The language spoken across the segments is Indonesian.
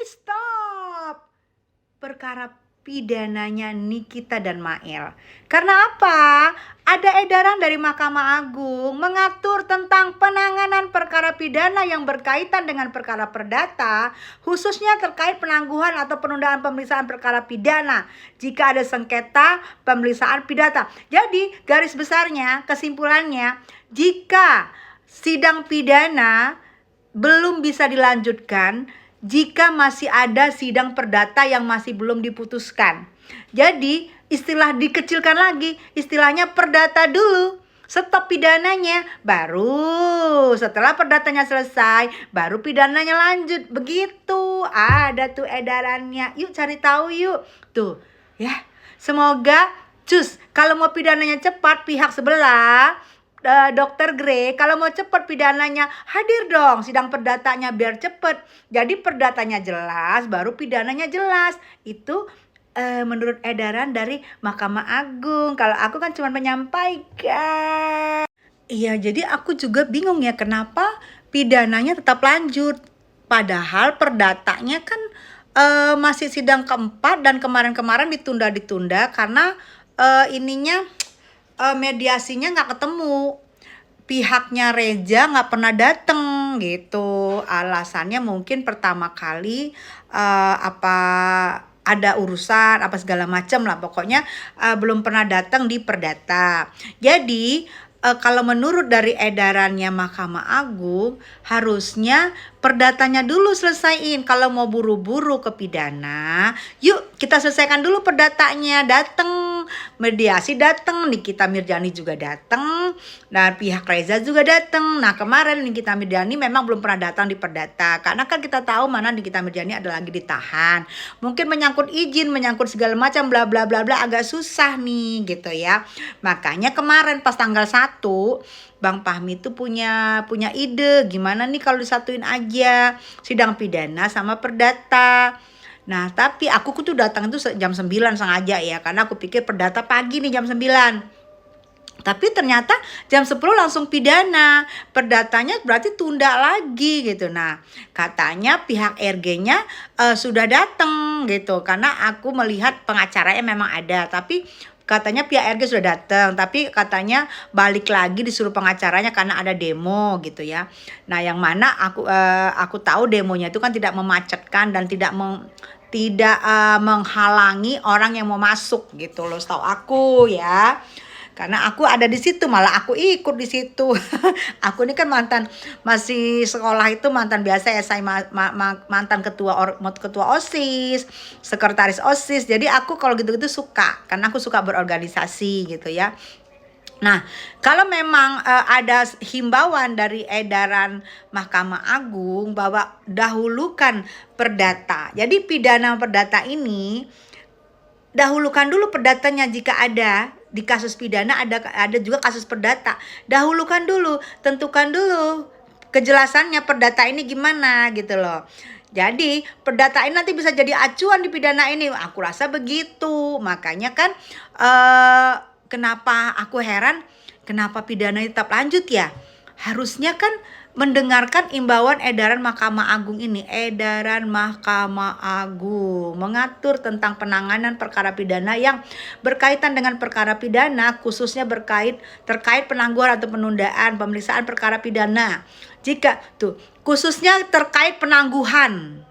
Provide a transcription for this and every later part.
stop. Perkara pidananya Nikita dan Mail. Karena apa? Ada edaran dari Mahkamah Agung mengatur tentang penanganan perkara pidana yang berkaitan dengan perkara perdata, khususnya terkait penangguhan atau penundaan pemeriksaan perkara pidana jika ada sengketa pemeriksaan pidana. Jadi, garis besarnya, kesimpulannya, jika sidang pidana belum bisa dilanjutkan jika masih ada sidang perdata yang masih belum diputuskan. Jadi istilah dikecilkan lagi, istilahnya perdata dulu, stop pidananya, baru setelah perdatanya selesai baru pidananya lanjut. Begitu, ada tuh edarannya. Yuk cari tahu yuk. Tuh ya, semoga cus kalau mau pidananya cepat, pihak sebelah Dokter Grey kalau mau cepat pidananya hadir dong sidang perdatanya biar cepet. Jadi perdatanya jelas baru pidananya jelas. Itu menurut edaran dari Mahkamah Agung. Kalau aku kan cuma menyampaikan. Iya, jadi aku juga bingung ya kenapa pidananya tetap lanjut. Padahal perdatanya kan masih sidang keempat dan kemarin-kemarin ditunda karena ininya mediasinya nggak ketemu, pihaknya Reza nggak pernah dateng gitu. Alasannya mungkin pertama kali apa ada urusan apa segala macam lah, pokoknya belum pernah datang di perdata. Jadi kalau menurut dari edarannya Mahkamah Agung harusnya perdatanya dulu selesaiin. Kalau mau buru-buru ke pidana, yuk kita selesaikan dulu perdatanya. Dateng mediasi, dateng Nikita Mirzani juga dateng, dan pihak Reza juga dateng. Nah kemarin Nikita Mirzani memang belum pernah datang di perdata karena kan kita tahu mana Nikita Mirzani ada lagi ditahan. Mungkin menyangkut izin, menyangkut segala macam bla bla bla bla, agak susah nih gitu ya. Makanya kemarin pas tanggal 1 Bang Fahmi itu punya ide gimana nih kalau disatuin aja sidang pidana sama perdata. Nah tapi aku tuh datang itu jam 9 sengaja ya, karena aku pikir perdata pagi nih jam 9. Tapi ternyata jam 10 langsung pidana. Perdatanya berarti tunda lagi gitu. Nah katanya pihak RG-nya sudah datang gitu, karena aku melihat pengacaranya memang ada. Tapi katanya pihak RG sudah datang, tapi katanya balik lagi disuruh pengacaranya karena ada demo gitu ya. Nah yang mana aku tahu demonya itu kan tidak memacetkan dan tidak menghalangi orang yang mau masuk gitu loh, setahu aku ya. Karena aku ada di situ, malah aku ikut di situ. Aku ini kan masih sekolah itu mantan biasa ya, saya mantan ketua OSIS, sekretaris OSIS. Jadi aku kalau gitu-gitu suka, karena aku suka berorganisasi gitu ya. Nah, kalau memang ada himbauan dari edaran Mahkamah Agung bahwa dahulukan perdata. Jadi pidana perdata ini dahulukan dulu perdatanya jika ada. Di kasus pidana ada juga kasus perdata. Dahulukan dulu, tentukan dulu kejelasannya perdata ini gimana gitu loh. Jadi perdata ini nanti bisa jadi acuan di pidana ini. Aku rasa begitu. Makanya kan kenapa aku heran kenapa pidana tetap lanjut ya. Harusnya kan mendengarkan imbauan edaran Mahkamah Agung ini. Edaran Mahkamah Agung mengatur tentang penanganan perkara pidana yang berkaitan dengan perkara pidana, khususnya terkait penangguhan atau penundaan pemeriksaan perkara pidana. Jika khususnya terkait penangguhan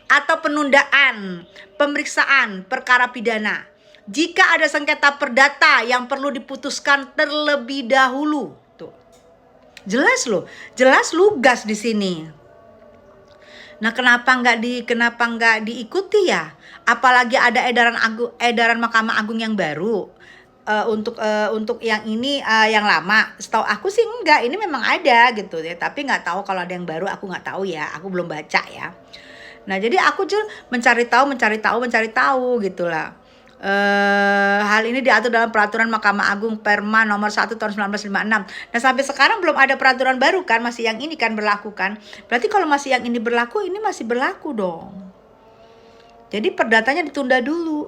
atau penundaan pemeriksaan perkara pidana jika ada sengketa perdata yang perlu diputuskan terlebih dahulu. Jelas lugas di sini. Nah, kenapa nggak diikuti ya? Apalagi ada edaran Mahkamah Agung yang baru. Untuk yang ini yang lama, setahu aku sih enggak, ini memang ada gitu ya. Tapi nggak tahu kalau ada yang baru, aku nggak tahu ya. Aku belum baca ya. Nah, jadi aku mencari tahu gitulah. Hal ini diatur dalam peraturan Mahkamah Agung Perma nomor 1 tahun 1956. Nah sampai sekarang belum ada peraturan baru kan, masih yang ini kan berlaku kan. Berarti kalau masih yang ini berlaku, ini masih berlaku dong. Jadi perdatanya ditunda dulu.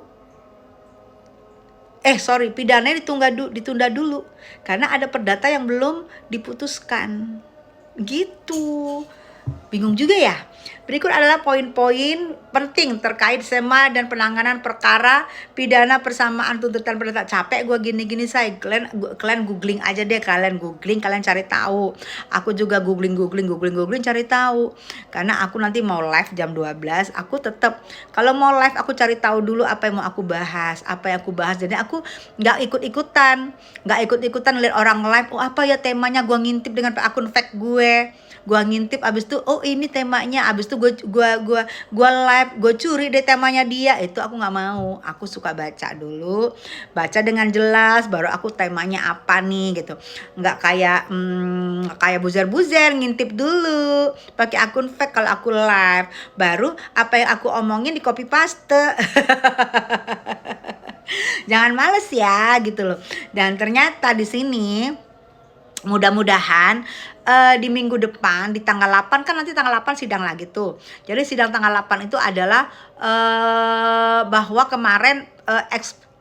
Pidananya ditunda dulu karena ada perdata yang belum diputuskan. Gitu. Bingung juga ya. Berikut adalah poin-poin penting terkait SEMA dan penanganan perkara pidana persamaan tuntutan perdata. Capek gue gini-gini saya. Kalian googling aja deh, kalian cari tahu. Aku juga googling cari tahu. Karena aku nanti mau live jam 12, aku tetap kalau mau live aku cari tahu dulu apa yang mau aku bahas, Jadi aku nggak ikut-ikutan lihat orang live, oh apa ya temanya, gue ngintip dengan akun fake gue ngintip, abis itu oh ini temanya, abis itu gue live, gue curi deh temanya dia. Itu aku nggak mau. Aku suka baca dulu, baca dengan jelas, baru aku temanya apa nih gitu. Nggak kayak buzer ngintip dulu pakai akun fake. Kalau aku live, baru apa yang aku omongin di copy paste. Jangan males ya gitu loh. Dan ternyata di sini mudah-mudahan di minggu depan di tanggal 8, kan nanti tanggal 8 sidang lagi tuh. Jadi sidang tanggal 8 itu adalah bahwa kemarin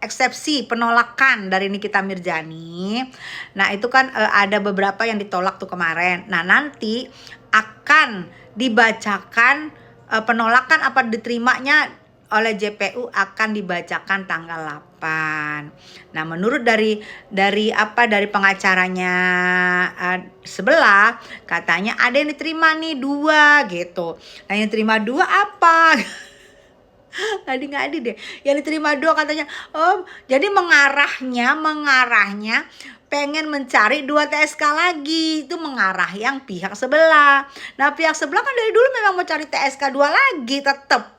eksepsi penolakan dari Nikita Mirzani. Nah itu kan ada beberapa yang ditolak tuh kemarin. Nah nanti akan dibacakan penolakan apa diterimanya oleh JPU akan dibacakan tanggal 8. Nah, menurut dari pengacaranya sebelah, katanya ada yang diterima nih 2 gitu. Nah, yang diterima 2 apa? Nggak adi deh. Yang diterima 2 katanya, jadi mengarahnya pengen mencari 2 TSK lagi. Itu mengarah yang pihak sebelah. Nah, pihak sebelah kan dari dulu memang mau cari TSK 2 lagi tetap.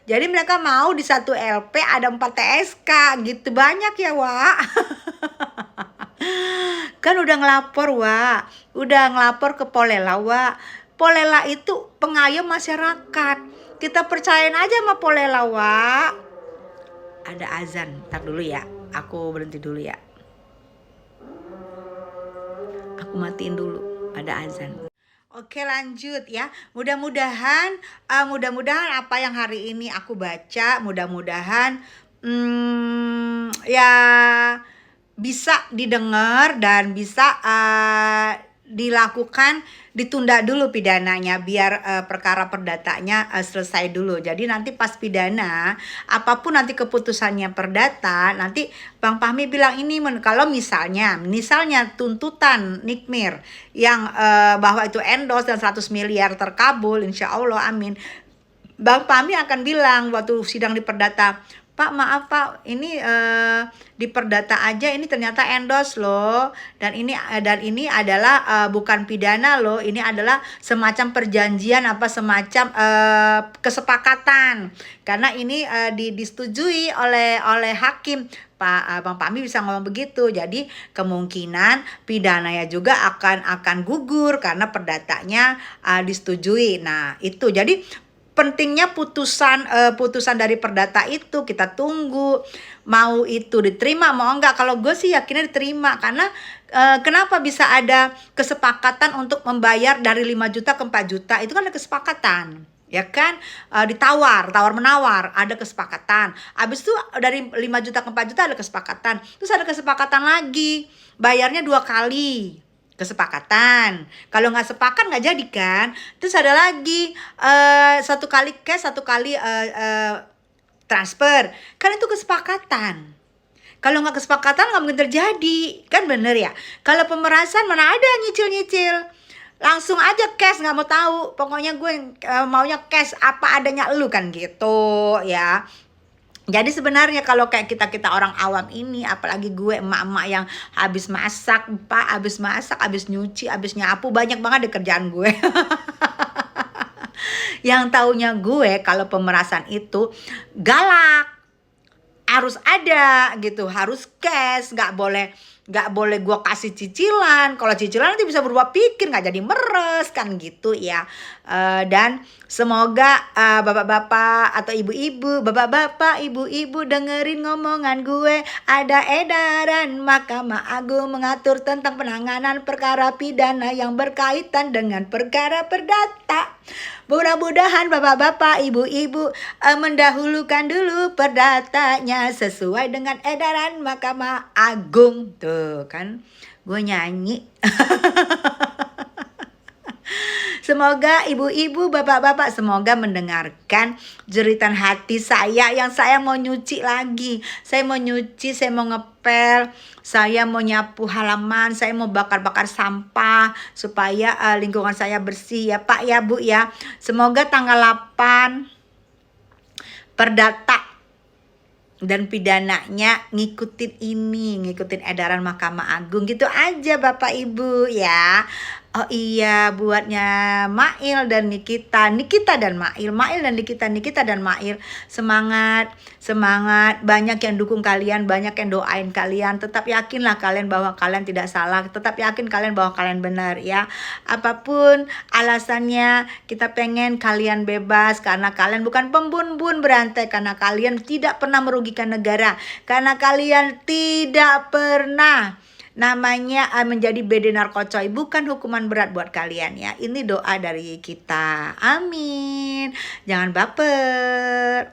Jadi mereka mau di satu LP ada 4 TSK gitu. Banyak ya, Wak. Kan udah ngelapor, Wak. Udah ngelapor ke Polela, Wak. Polela itu pengayom masyarakat. Kita percayain aja sama Polela, Wak. Ada azan. Ntar dulu ya. Aku berhenti dulu ya. Aku matiin dulu. Ada azan. Oke, lanjut ya. Mudah-mudahan apa yang hari ini aku baca, mudah-mudahan ya bisa didengar dan bisa dilakukan, ditunda dulu pidananya biar perkara perdatanya selesai dulu. Jadi nanti pas pidana, apapun nanti keputusannya perdata, nanti Bang Fahmi bilang ini kalau misalnya tuntutan Nikmir yang bahwa itu endorse dan 100 miliar terkabul, insya Allah amin. Bang Fahmi akan bilang waktu sidang di perdata, Pak maaf Pak, ini di perdata aja ini ternyata endorse loh, dan ini adalah bukan pidana loh, ini adalah semacam perjanjian semacam kesepakatan, karena ini disetujui oleh hakim. Bang Fahmi bisa ngomong begitu. Jadi kemungkinan pidananya juga akan gugur karena perdatanya disetujui. Nah itu jadi pentingnya putusan dari perdata itu kita tunggu, mau itu diterima mau enggak. Kalau gue sih yakinnya diterima, karena kenapa bisa ada kesepakatan untuk membayar dari 5 juta ke 4 juta, itu kan ada kesepakatan ya kan, tawar menawar, ada kesepakatan. Habis itu dari 5 juta ke 4 juta ada kesepakatan, terus ada kesepakatan lagi bayarnya 2 kali kesepakatan. Kalau nggak sepakat nggak jadi kan. Terus ada lagi 1 kali cash, 1 kali transfer, kan itu kesepakatan. Kalau nggak kesepakatan nggak mungkin terjadi, kan bener ya. Kalau pemerasan mana ada nyicil, langsung aja cash, nggak mau tahu. Pokoknya gue maunya cash apa adanya lu, kan gitu ya. Jadi sebenarnya kalau kayak kita orang awam ini, apalagi gue emak-emak yang habis masak, habis nyuci, habis nyapu, banyak banget deh kerjaan gue. Yang taunya gue kalau pemerasan itu galak, harus ada gitu, harus cash, nggak boleh gue kasih cicilan. Kalau cicilan nanti bisa berubah pikir, nggak jadi meres kan gitu ya. Dan semoga bapak-bapak atau ibu-ibu, bapak-bapak, ibu-ibu dengerin ngomongan gue. Ada edaran Mahkamah Agung mengatur tentang penanganan perkara pidana yang berkaitan dengan perkara perdata. Mudah-mudahan bapak-bapak, ibu-ibu mendahulukan dulu perdatanya sesuai dengan edaran Mahkamah Agung. Tuh kan, gue nyanyi. Semoga ibu-ibu, bapak-bapak, semoga mendengarkan jeritan hati saya yang saya mau nyuci lagi. Saya mau nyuci, saya mau ngepel, saya mau nyapu halaman, saya mau bakar-bakar sampah supaya lingkungan saya bersih ya Pak ya Bu ya. Semoga tanggal 8 perdata dan pidananya ngikutin edaran Mahkamah Agung gitu aja Bapak Ibu ya. Oh iya, buatnya Mail dan Nikita, Nikita dan Mail, Mail dan Nikita, Nikita dan Mail. Semangat, semangat. Banyak yang dukung kalian, banyak yang doain kalian. Tetap yakinlah kalian bahwa kalian tidak salah. Tetap yakin kalian bahwa kalian benar ya. Apapun alasannya, kita pengen kalian bebas karena kalian bukan pembun-bun berantai, karena kalian tidak pernah merugikan negara, karena kalian tidak pernah namanya menjadi BD narkocoy, bukan hukuman berat buat kalian ya. Ini doa dari kita, amin. Jangan baper.